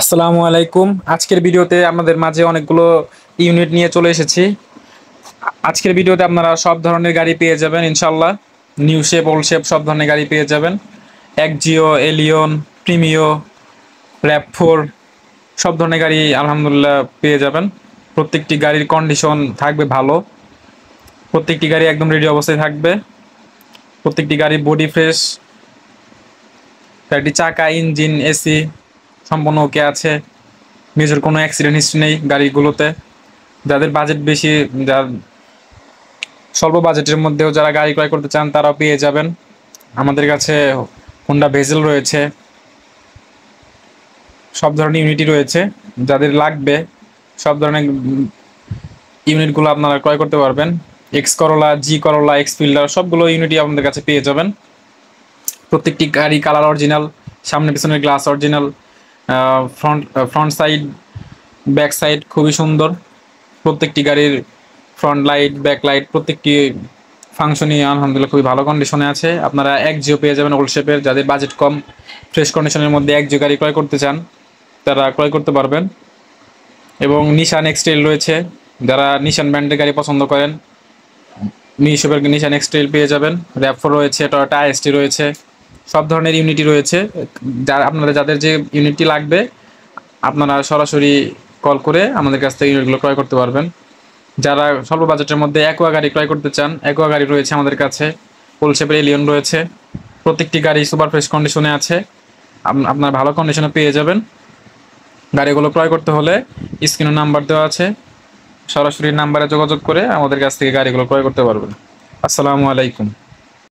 আসসালামু আলাইকুম। আজকের ভিডিওতে আমাদের মাঝে অনেকগুলো ইউনিট নিয়ে চলে এসেছি। আজকের ভিডিওতে আপনারা সব ধরনের গাড়ি পেয়ে যাবেন ইনশাল্লাহ। নিউ শেপ, ওল্ড শেপ সব ধরনের গাড়ি পেয়ে যাবেন। একজিও, এলিয়ন, প্রিমিও, র্যাপ4 সব ধরনের গাড়ি আলহামদুলিল্লাহ পেয়ে যাবেন। প্রত্যেকটি গাড়ির কন্ডিশন থাকবে ভালো, প্রত্যেকটি গাড়ি একদম রেডি অবস্থায় থাকবে। প্রত্যেকটি গাড়ি বডি ফ্রেশ, গাড়িটি চাকা, ইঞ্জিন, এসি সম্পূর্ণ ওকে আছে। মেজর কোনো অ্যাক্সিডেন্ট হিস্ট্রি নেই গাড়িগুলোতে। যাদের বাজেট বেশি, যার স্বল্প বাজেটের মধ্যেও যারা গাড়ি ক্রয় করতে চান তারাও পেয়ে যাবেন। আমাদের কাছে হোন্ডা ভেজেল রয়েছে, সব ধরনের ইউনিটই রয়েছে। যাদের লাগবে সব ধরনের ইউনিটগুলো আপনারা ক্রয় করতে পারবেন। এক্স করোলা, জি করোলা, এক্স ফিল্ডার সবগুলো ইউনিটই আপনাদের কাছে পেয়ে যাবেন। প্রত্যেকটি গাড়ি কালার অরিজিনাল, সামনে পিছনের glass original, front front side, back side খুবই সুন্দর। প্রত্যেকটি গাড়ির ফ্রন্ট লাইট, ব্যাক লাইট প্রত্যেকটি ফাংশনই আলহামদুলিল্লাহ খুবই ভালো কন্ডিশনে আছে। আপনারা এক জিও পেয়ে যাবেন ওল্ড শেপের। যাদের বাজেট কম, ফ্রেশ কন্ডিশনের মধ্যে এক জিও গাড়ি ক্রয় করতে চান তারা ক্রয় করতে পারবেন। এবং নিশান এক্সটেল রয়েছে, যারা নিশান ব্র্যান্ডের গাড়ি পছন্দ করেন নিউ শেপের নিশান এক্সটেল পেয়ে যাবেন। র্যাপ4 রয়েছে, টয়োটা আইএসটি রয়েছে, সব ধরনের ইউনিটি রয়েছে। আপনারা যাদের যে ইউনিটটি লাগবে আপনারা সরাসরি কল করে আমাদের কাছ থেকে ইউনিটগুলো ক্রয় করতে পারবেন। যারা স্বল্প বাজেটের মধ্যে অ্যাকোয়া গাড়ি ক্রয় করতে চান, অ্যাকোয়া গাড়ি রয়েছে আমাদের কাছে। ওল্ড শেপের এলিয়ন রয়েছে, প্রত্যেকটি গাড়ি সুপার ফ্রেশ কন্ডিশনে আছে। আপনার ভালো কন্ডিশনে পেয়ে যাবেন। গাড়িগুলো ক্রয় করতে হলে স্ক্রিনে নাম্বার দেওয়া আছে, সরাসরি নাম্বারে যোগাযোগ করে আমাদের কাছ থেকে গাড়িগুলো ক্রয় করতে পারবেন। আসসালামু আলাইকুম।